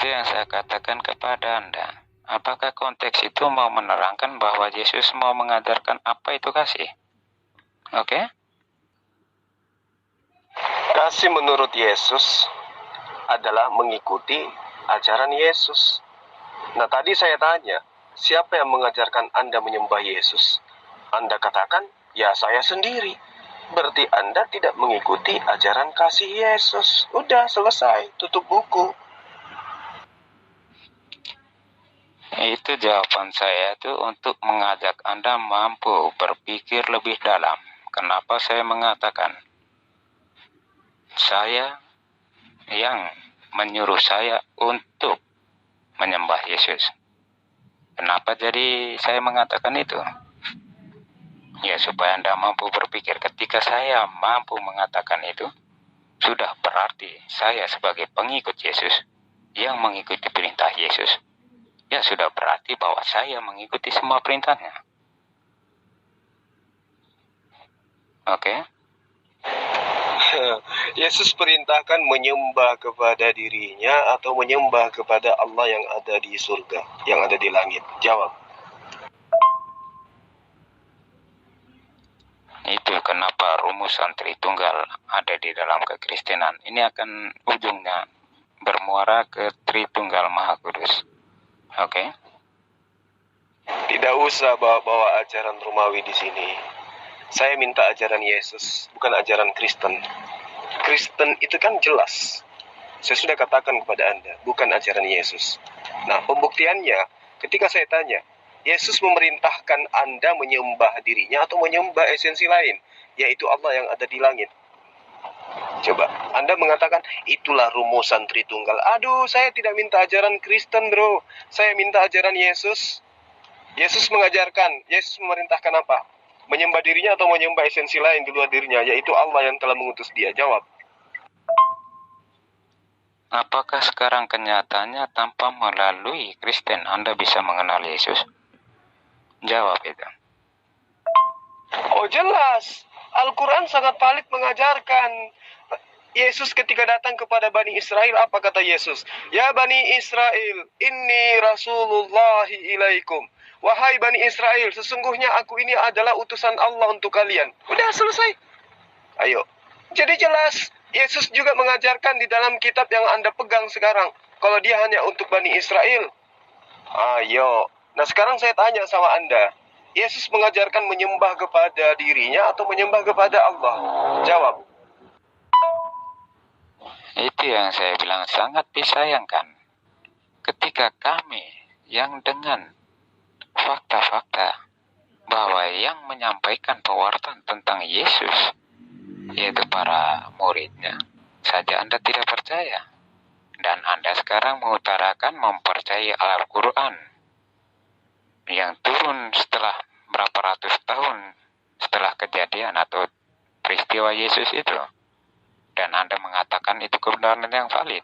yang saya katakan kepada Anda. Apakah konteks itu mau menerangkan bahwa Yesus mau mengajarkan apa itu kasih? Oke? Kasih menurut Yesus adalah mengikuti ajaran Yesus. Nah, tadi saya tanya, siapa yang mengajarkan Anda menyembah Yesus? Anda katakan, ya saya sendiri. Berarti Anda tidak mengikuti ajaran kasih Yesus. Udah, selesai. Tutup buku. Itu jawaban saya itu untuk mengajak Anda mampu berpikir lebih dalam. Kenapa saya mengatakan saya yang menyuruh saya untuk menyembah Yesus? Kenapa jadi saya mengatakan itu? Ya, supaya Anda mampu berpikir. Ketika saya mampu mengatakan itu, sudah berarti saya sebagai pengikut Yesus yang mengikuti perintah Yesus. Ya, sudah berarti bahwa saya mengikuti semua perintahnya. Oke? Yesus perintahkan menyembah kepada dirinya atau menyembah kepada Allah yang ada di surga, yang ada di langit. Jawab. Itu kenapa rumusan Tritunggal ada di dalam kekristenan. Ini akan ujungnya bermuara ke Tritunggal Maha Kudus. Oke? Tidak usah bawa-bawa ajaran Romawi di sini. Saya minta ajaran Yesus, bukan ajaran Kristen. Kristen itu kan jelas. Saya sudah katakan kepada Anda, bukan ajaran Yesus. Nah, pembuktiannya, ketika saya tanya, Yesus memerintahkan Anda menyembah dirinya atau menyembah esensi lain, yaitu Allah yang ada di langit. Coba, Anda mengatakan, itulah rumusan Tritunggal. Aduh, saya tidak minta ajaran Kristen, bro. Saya minta ajaran Yesus. Yesus mengajarkan, Yesus memerintahkan apa? Menyembah dirinya atau menyembah esensi lain di luar dirinya, yaitu Allah yang telah mengutus dia. Jawab. Apakah sekarang kenyataannya tanpa melalui Kristen Anda bisa mengenal Yesus? Jawab itu. Oh jelas, Al-Quran sangat valid mengajarkan. Yesus ketika datang kepada Bani Israel, apa kata Yesus? Ya Bani Israel, inni Rasulullahi ilaikum. Wahai Bani Israel, sesungguhnya aku ini adalah utusan Allah untuk kalian. Udah selesai. Ayo. Jadi jelas, Yesus juga mengajarkan di dalam kitab yang Anda pegang sekarang. Kalau dia hanya untuk Bani Israel. Ayo. Nah sekarang saya tanya sama Anda. Yesus mengajarkan menyembah kepada dirinya atau menyembah kepada Allah? Jawab. Itu yang saya bilang sangat disayangkan. Ketika kami yang dengan fakta-fakta bahwa yang menyampaikan pewartaan tentang Yesus, yaitu para muridnya, saja Anda tidak percaya. Dan Anda sekarang mengutarakan mempercayai Al-Quran yang turun setelah berapa ratus tahun setelah kejadian atau peristiwa Yesus itu. Dan Anda mengatakan itu kebenaran yang valid.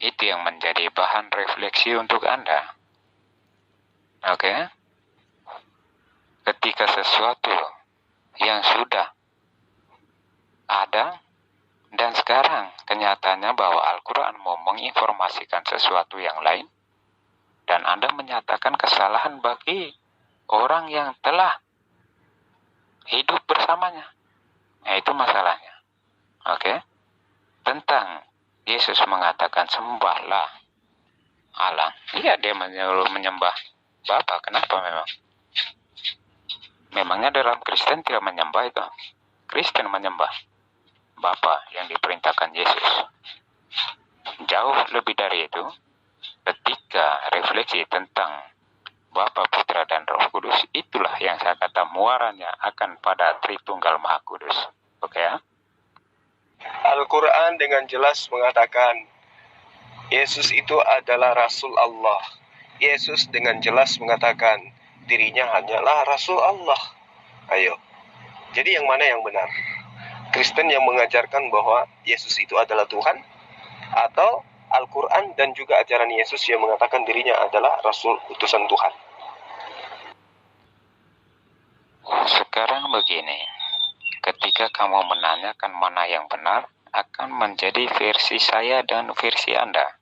Itu yang menjadi bahan refleksi untuk Anda. Oke? Ketika sesuatu yang sudah ada dan sekarang kenyataannya bahwa Al-Quran mau menginformasikan sesuatu yang lain, dan Anda menyatakan kesalahan bagi orang yang telah hidup bersamanya. Nah, itu masalahnya. Oke? Tentang Yesus mengatakan sembahlah Allah. Iya, dia menyuruh menyembah Bapa. Kenapa memang? Memangnya dalam Kristen tidak menyembah itu? Kristen menyembah Bapa yang diperintahkan Yesus. Jauh lebih dari itu, ketika refleksi tentang Bapa, Putra, dan Roh Kudus, itulah yang saya kata muaranya akan pada Tritunggal Maha Kudus. Oke ya? Al-Quran dengan jelas mengatakan Yesus itu adalah Rasul Allah. Yesus dengan jelas mengatakan dirinya hanyalah Rasul Allah. Ayo. Jadi yang mana yang benar? Kristen yang mengajarkan bahwa Yesus itu adalah Tuhan, atau Al-Quran dan juga ajaran Yesus yang mengatakan dirinya adalah Rasul utusan Tuhan? Sekarang begini, ketika kamu menanyakan mana yang benar, akan menjadi versi saya dan versi Anda.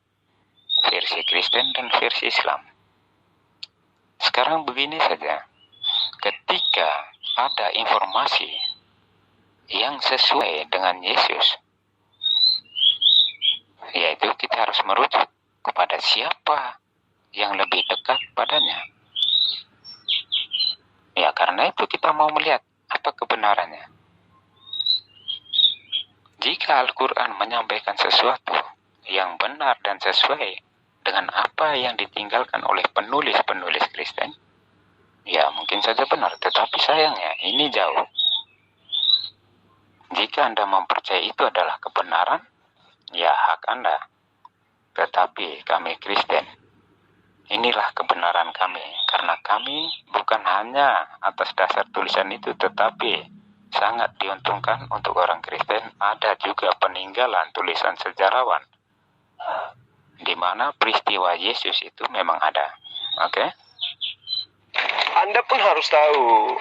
versi Kristen dan versi Islam. Sekarang begini saja, ketika ada informasi yang sesuai dengan Yesus, yaitu kita harus merujuk kepada siapa yang lebih dekat padanya. Ya, karena itu kita mau melihat apa kebenarannya. Jika Al-Quran menyampaikan sesuatu yang benar dan sesuai dengan apa yang ditinggalkan oleh penulis-penulis Kristen, ya mungkin saja benar, tetapi sayangnya ini jauh. Jika Anda mempercayai itu adalah kebenaran, ya hak Anda. Tetapi kami Kristen, inilah kebenaran kami, karena kami bukan hanya atas dasar tulisan itu, tetapi sangat diuntungkan untuk orang Kristen ada juga peninggalan tulisan sejarawan di mana peristiwa Yesus itu memang ada. Oke? Anda pun harus tahu,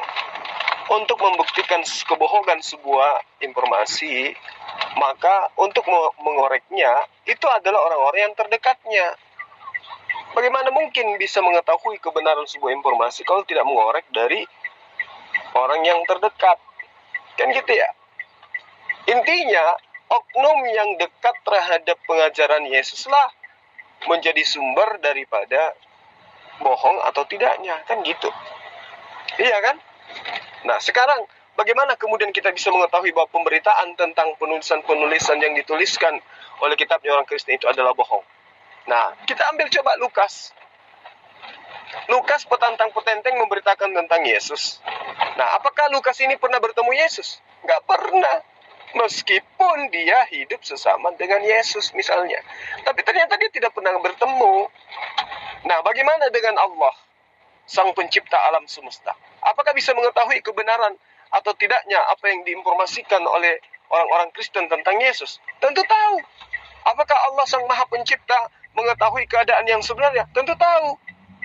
untuk membuktikan kebohongan sebuah informasi, maka untuk mengoreknya, itu adalah orang-orang yang terdekatnya. Bagaimana mungkin bisa mengetahui kebenaran sebuah informasi kalau tidak mengorek dari orang yang terdekat? Kan gitu ya? Intinya, oknum yang dekat terhadap pengajaran Yesuslah menjadi sumber daripada bohong atau tidaknya, kan gitu. Iya kan? Nah, sekarang bagaimana kemudian kita bisa mengetahui bahwa pemberitaan tentang penulisan-penulisan yang dituliskan oleh kitabnya orang Kristen itu adalah bohong? Nah, kita ambil coba Lukas. Lukas petantang-petenteng memberitakan tentang Yesus. Nah, apakah Lukas ini pernah bertemu Yesus? Nggak pernah. Meskipun dia hidup sesama dengan Yesus misalnya. Tapi ternyata dia tidak pernah bertemu. Nah, bagaimana dengan Allah, Sang Pencipta alam semesta? Apakah bisa mengetahui kebenaran atau tidaknya apa yang diinformasikan oleh orang-orang Kristen tentang Yesus? Tentu tahu. Apakah Allah Sang Maha Pencipta mengetahui keadaan yang sebenarnya? Tentu tahu.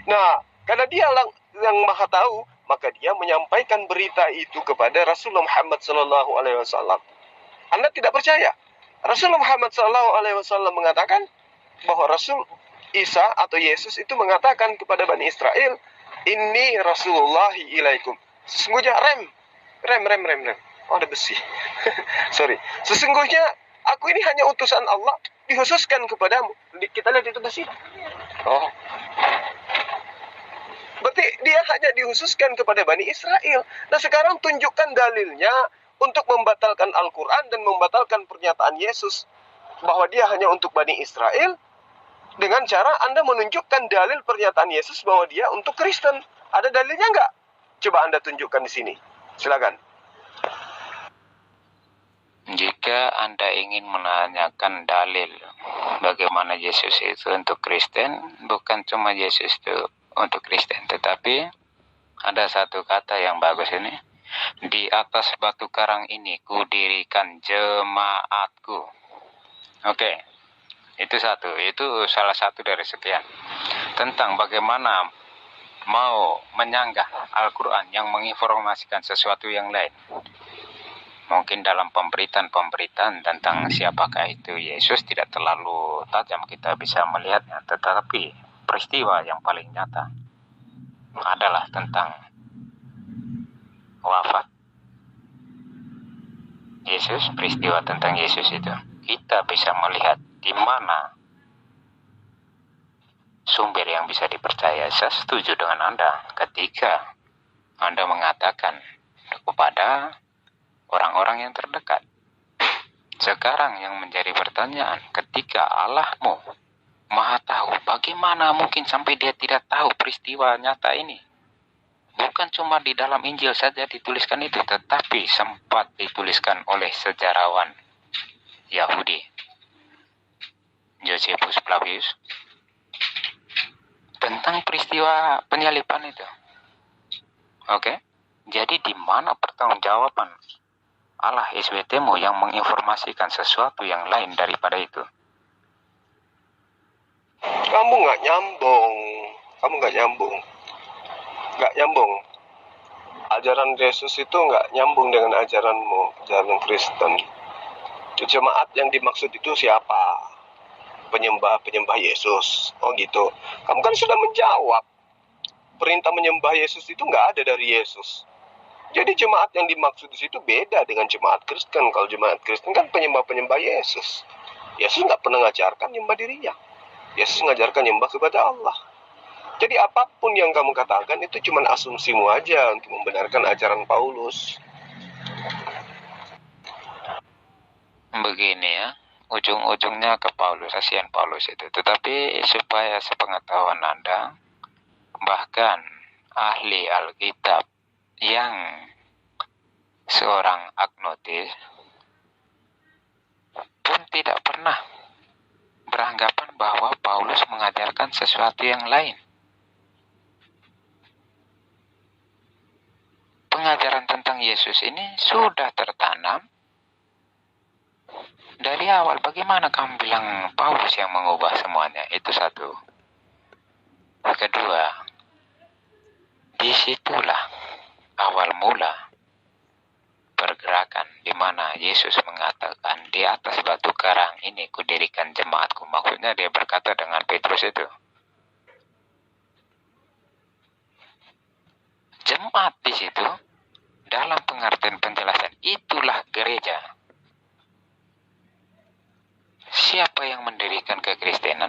Nah, karena dia yang Maha tahu, maka dia menyampaikan berita itu kepada Rasulullah Muhammad SAW. Anda tidak percaya? Rasulullah Muhammad SAW mengatakan bahwa Rasul Isa atau Yesus itu mengatakan kepada Bani Israel, "Inni Rasulullah ilaikum." Sesungguhnya rem. Oh, ada besi. Sorry. Sesungguhnya aku ini hanya utusan Allah, dikhususkan kepadamu. Kita lihat itu besi. Oh. Berarti dia hanya dikhususkan kepada Bani Israel. Nah, sekarang tunjukkan dalilnya untuk membatalkan Al-Quran dan membatalkan pernyataan Yesus bahwa dia hanya untuk Bani Israel dengan cara Anda menunjukkan dalil pernyataan Yesus bahwa dia untuk Kristen. Ada dalilnya nggak? Coba Anda tunjukkan di sini. Silakan. Jika Anda ingin menanyakan dalil bagaimana Yesus itu untuk Kristen, bukan cuma Yesus itu untuk Kristen, tetapi ada satu kata yang bagus ini. Di atas batu karang ini kudirikan jemaatku. Oke, itu satu. Itu salah satu dari sekian. Tentang bagaimana mau menyanggah Al-Quran yang menginformasikan sesuatu yang lain. Mungkin dalam pemberitaan tentang siapakah itu Yesus tidak terlalu tajam kita bisa melihatnya. Tetapi peristiwa yang paling nyata adalah tentang wafat Yesus, peristiwa tentang Yesus itu. Kita bisa melihat di mana sumber yang bisa dipercaya. Saya setuju dengan Anda ketika Anda mengatakan kepada orang-orang yang terdekat. Sekarang yang menjadi pertanyaan, ketika Allahmu Maha tahu, bagaimana mungkin sampai dia tidak tahu peristiwa nyata ini? Bukan cuma di dalam Injil saja dituliskan itu, tetapi sempat dituliskan oleh sejarawan Yahudi, Josephus Flavius, tentang peristiwa penyaliban itu. Oke? Jadi di mana pertanggungjawaban Allah SWT-mu yang menginformasikan sesuatu yang lain daripada itu? Kamu nggak nyambung. Nggak nyambung. Ajaran Yesus itu nggak nyambung dengan ajaranmu, ajaran Kristen. Jemaat yang dimaksud itu siapa? penyembah Yesus. Oh gitu. Kamu kan sudah menjawab. Perintah menyembah Yesus itu nggak ada dari Yesus. Jadi jemaat yang dimaksud di situ beda dengan jemaat Kristen. Kalau jemaat Kristen kan penyembah-penyembah Yesus. Yesus nggak pernah ngajarkan nyembah dirinya. Yesus ngajarkan nyembah kepada Allah. Jadi apapun yang kamu katakan itu cuma asumsimu aja untuk membenarkan ajaran Paulus. Begini ya, ujung-ujungnya ke Paulus, kasihan Paulus itu. Tetapi supaya sepengetahuan Anda, bahkan ahli Alkitab yang seorang agnostis pun tidak pernah beranggapan bahwa Paulus mengajarkan sesuatu yang lain. Pengajaran tentang Yesus ini sudah tertanam dari awal. Bagaimana kamu bilang Paulus yang mengubah semuanya? Itu satu. Kedua, disitulah awal mula pergerakan di mana Yesus mengatakan, di atas batu karang ini kudirikan jemaatku. Maksudnya dia berkata dengan Petrus itu. Jemaat di situ, dalam pengertian penjelasan, itulah gereja. Siapa yang mendirikan kekristenan?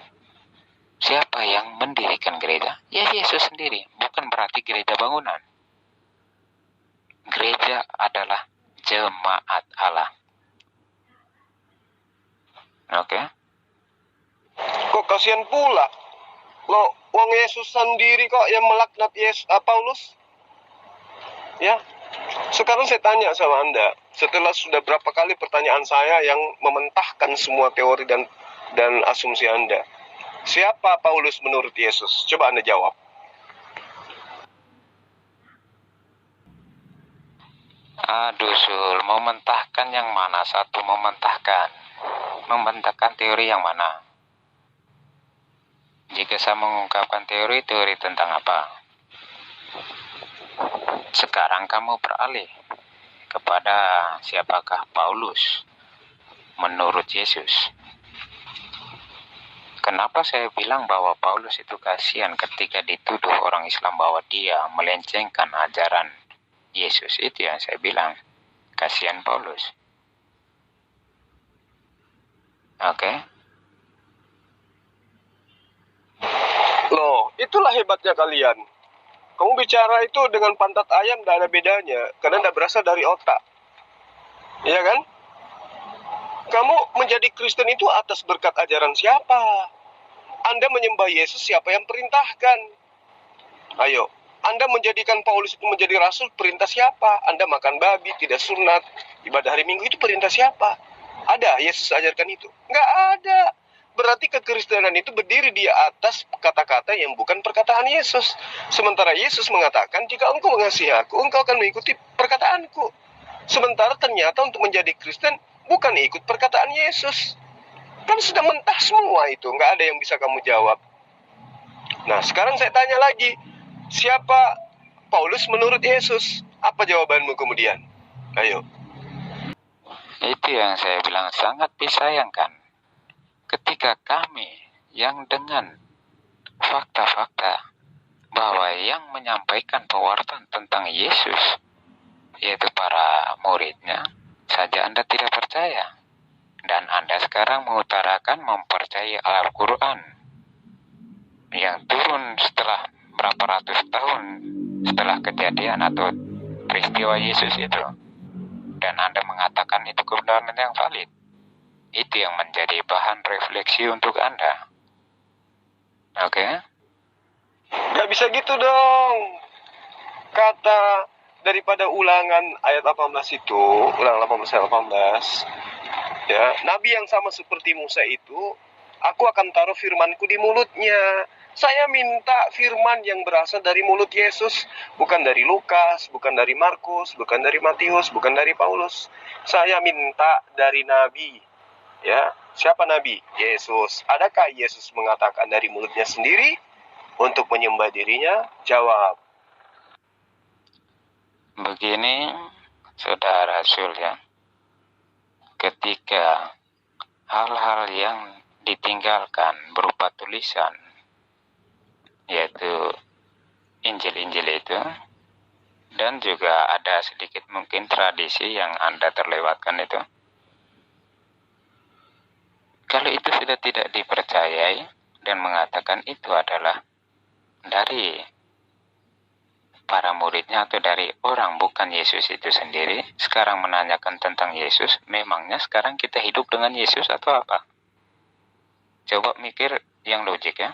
Siapa yang mendirikan gereja? Ya Yesus sendiri. Bukan berarti gereja bangunan. Gereja adalah jemaat Allah. Oke? Kok kasihan pula? Lo, wong Yesus sendiri kok yang melaknat Paulus? Ya, sekarang saya tanya sama Anda, setelah sudah berapa kali pertanyaan saya yang mementahkan semua teori dan asumsi Anda, siapa Paulus menurut Yesus? Coba Anda jawab. Aduh Sul, mementahkan yang mana? Satu, mementahkan teori yang mana? Jika saya mengungkapkan teori tentang apa? Sekarang kamu beralih kepada siapakah Paulus menurut Yesus. Kenapa saya bilang bahwa Paulus itu kasihan ketika dituduh orang Islam bahwa dia melencengkan ajaran Yesus? Itu yang saya bilang, kasihan Paulus. Oke? Loh, itulah hebatnya kalian. Kamu bicara itu dengan pantat ayam tidak ada bedanya, karena tidak berasal dari otak. Iya kan? Kamu menjadi Kristen itu atas berkat ajaran siapa? Anda menyembah Yesus, siapa yang perintahkan? Ayo, Anda menjadikan Paulus itu menjadi rasul, perintah siapa? Anda makan babi, tidak sunat, ibadah hari Minggu, itu perintah siapa? Ada Yesus ajarkan itu? Nggak ada. Berarti kekristenan itu berdiri di atas kata-kata yang bukan perkataan Yesus. Sementara Yesus mengatakan, jika engkau mengasihi aku, engkau akan mengikuti perkataanku. Sementara ternyata untuk menjadi Kristen, bukan ikut perkataan Yesus. Kan sudah mentah semua itu, nggak ada yang bisa kamu jawab. Nah, sekarang saya tanya lagi, siapa Paulus menurut Yesus? Apa jawabanmu kemudian? Ayo. Itu yang saya bilang, sangat disayangkan ketika kami yang dengan fakta-fakta bahwa yang menyampaikan pewartaan tentang Yesus, yaitu para muridnya, saja Anda tidak percaya. Dan Anda sekarang mengutarakan mempercayai Al-Quran yang turun setelah berapa ratus tahun setelah kejadian atau peristiwa Yesus itu. Dan Anda mengatakan itu kebenaran yang valid. Itu yang menjadi bahan refleksi untuk Anda. Oke? Gak bisa gitu dong. Kata daripada ulangan ayat 18 itu, ulangan 18 ayat 18. Ya, nabi yang sama seperti Musa itu, aku akan taruh firmanku di mulutnya. Saya minta firman yang berasal dari mulut Yesus, bukan dari Lukas, bukan dari Markus, bukan dari Matius, bukan dari Paulus. Saya minta dari nabi. Ya, siapa nabi? Yesus. Adakah Yesus mengatakan dari mulutnya sendiri untuk menyembah dirinya? Jawab. Begini, saudara Rasul ya, ketika hal-hal yang ditinggalkan berupa tulisan, yaitu Injil-Injil itu, dan juga ada sedikit mungkin tradisi yang Anda terlewatkan itu. Kalau itu sudah tidak dipercayai dan mengatakan itu adalah dari para muridnya atau dari orang bukan Yesus itu sendiri, sekarang menanyakan tentang Yesus, memangnya sekarang kita hidup dengan Yesus atau apa? Coba mikir yang logik ya.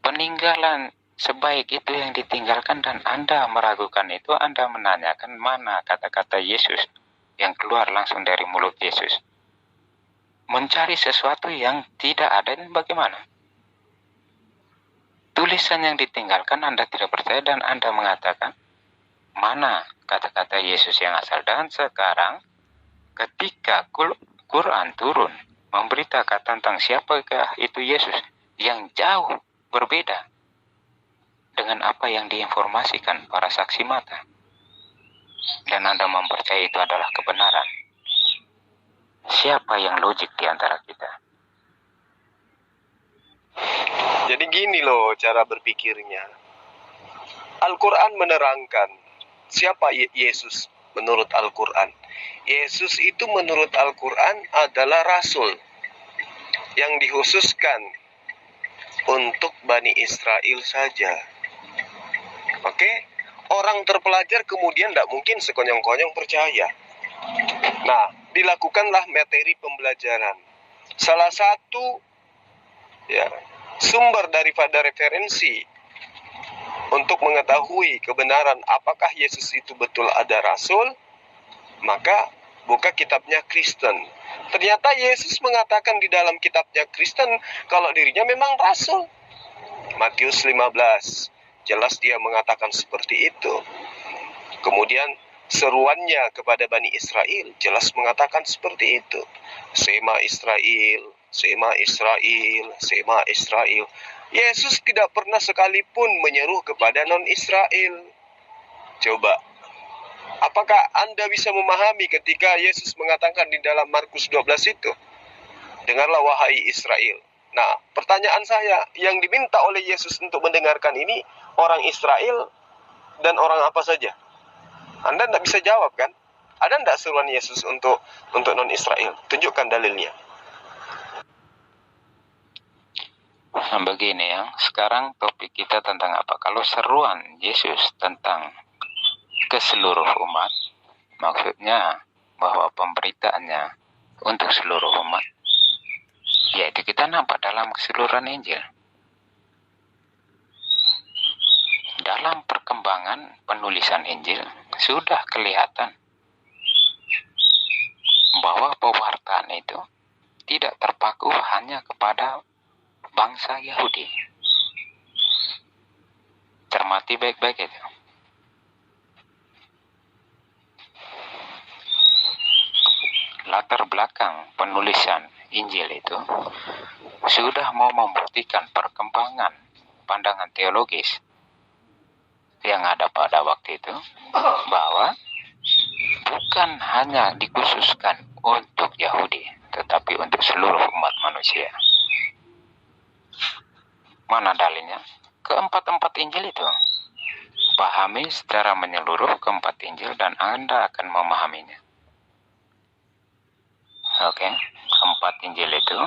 Peninggalan sebaik itu yang ditinggalkan dan Anda meragukan itu, Anda menanyakan mana kata-kata Yesus yang keluar langsung dari mulut Yesus. Mencari sesuatu yang tidak ada dan bagaimana? Tulisan yang ditinggalkan Anda tidak percaya dan Anda mengatakan mana kata-kata Yesus yang asal. Dan sekarang ketika Quran turun memberitakan tentang siapakah itu Yesus yang jauh berbeda dengan apa yang diinformasikan para saksi mata, dan Anda mempercayai itu adalah kebenaran, siapa yang logik di antara kita? Jadi gini loh cara berpikirnya. Al-Quran menerangkan siapa Yesus menurut Al-Quran. Yesus itu menurut Al-Quran adalah Rasul yang dikhususkan untuk Bani Israel saja. Oke? Orang terpelajar kemudian tidak mungkin sekonyong-konyong percaya. Nah, dilakukanlah materi pembelajaran. Salah satu sumber daripada referensi untuk mengetahui kebenaran apakah Yesus itu betul ada Rasul, maka buka kitabnya Kristen. Ternyata Yesus mengatakan di dalam kitabnya Kristen kalau dirinya memang Rasul. Matius 15, jelas dia mengatakan seperti itu. Kemudian seruannya kepada Bani Israel jelas mengatakan seperti itu. Sema Israel, Sema Israel, Sema Israel. Yesus tidak pernah sekalipun menyeru kepada non-Israel. Coba, apakah Anda bisa memahami ketika Yesus mengatakan di dalam Markus 12 itu? Dengarlah wahai Israel. Nah, pertanyaan saya, yang diminta oleh Yesus untuk mendengarkan ini orang Israel dan orang apa saja? Anda tidak bisa jawab kan? Ada tidak seruan Yesus untuk non-Israel? Tunjukkan dalilnya. Nah, begini ya, sekarang topik kita tentang apa? Kalau seruan Yesus tentang ke seluruh umat, maksudnya bahwa pemberitaannya untuk seluruh umat, yaitu kita nampak dalam keseluruhan Injil. Dalam perkembangan penulisan Injil sudah kelihatan bahwa pewartaan itu tidak terpaku hanya kepada bangsa Yahudi. Cermati baik-baik itu. Latar belakang penulisan Injil itu sudah mau membuktikan perkembangan pandangan teologis yang ada pada waktu itu, bahwa bukan hanya dikhususkan untuk Yahudi, tetapi untuk seluruh umat manusia. Mana dalilnya? Keempat-empat Injil itu. Pahami secara menyeluruh keempat Injil dan Anda akan memahaminya. Oke, keempat Injil itu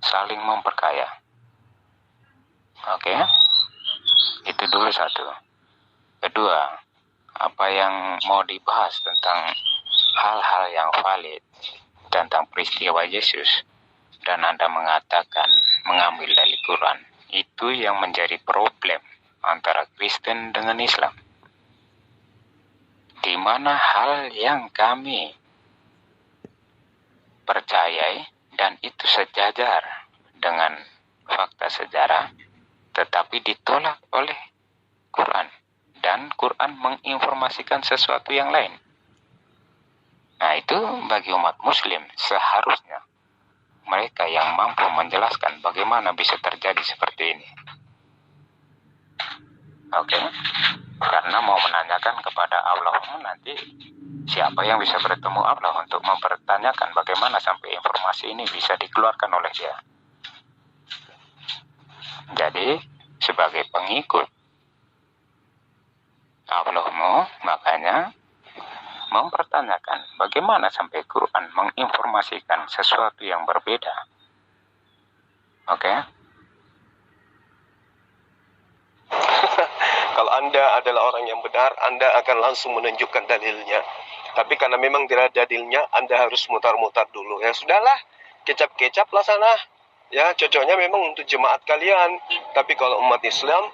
saling memperkaya. Oke, itu dulu satu. Kedua, apa yang mau dibahas tentang hal-hal yang valid tentang peristiwa Yesus, dan Anda mengatakan mengambil dari Quran, itu yang menjadi problem antara Kristen dengan Islam. Di mana hal yang kami percayai dan itu sejajar dengan fakta sejarah, tetapi ditolak oleh Quran, dan Quran menginformasikan sesuatu yang lain. Nah, itu bagi umat muslim seharusnya mereka yang mampu menjelaskan bagaimana bisa terjadi seperti ini. Oke, karena mau menanyakan kepada Allah nanti Siapa yang bisa bertemu Allah untuk mempertanyakan bagaimana sampai informasi ini bisa dikeluarkan oleh dia? Jadi, sebagai pengikut Allahmu, makanya mempertanyakan bagaimana sampai Quran menginformasikan sesuatu yang berbeda. Oke? Kalau Anda adalah orang yang benar, Anda akan langsung menunjukkan dalilnya. Tapi karena memang tidak ada dalilnya, Anda harus mutar-mutar dulu. Ya sudahlah, kecap-kecap lah sana. Ya, cocoknya memang untuk jemaat kalian. Tapi kalau umat Islam,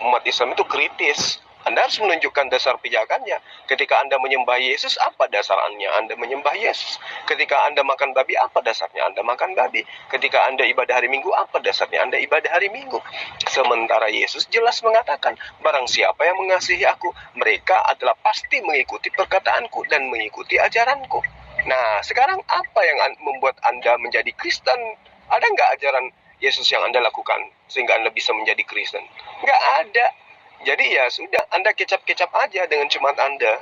umat Islam itu kritis. Anda harus menunjukkan dasar pijakannya. Ketika Anda menyembah Yesus, apa dasarnya Anda menyembah Yesus? Ketika Anda makan babi, apa dasarnya Anda makan babi? Ketika Anda ibadah hari Minggu, apa dasarnya Anda ibadah hari Minggu? Sementara Yesus jelas mengatakan, barang siapa yang mengasihi aku, mereka adalah pasti mengikuti perkataanku dan mengikuti ajaranku. Nah, sekarang apa yang membuat Anda menjadi Kristen? Ada nggak ajaran Yesus yang Anda lakukan sehingga Anda bisa menjadi Kristen? Nggak ada. Jadi ya sudah, Anda kecap-kecap aja dengan jemaat Anda.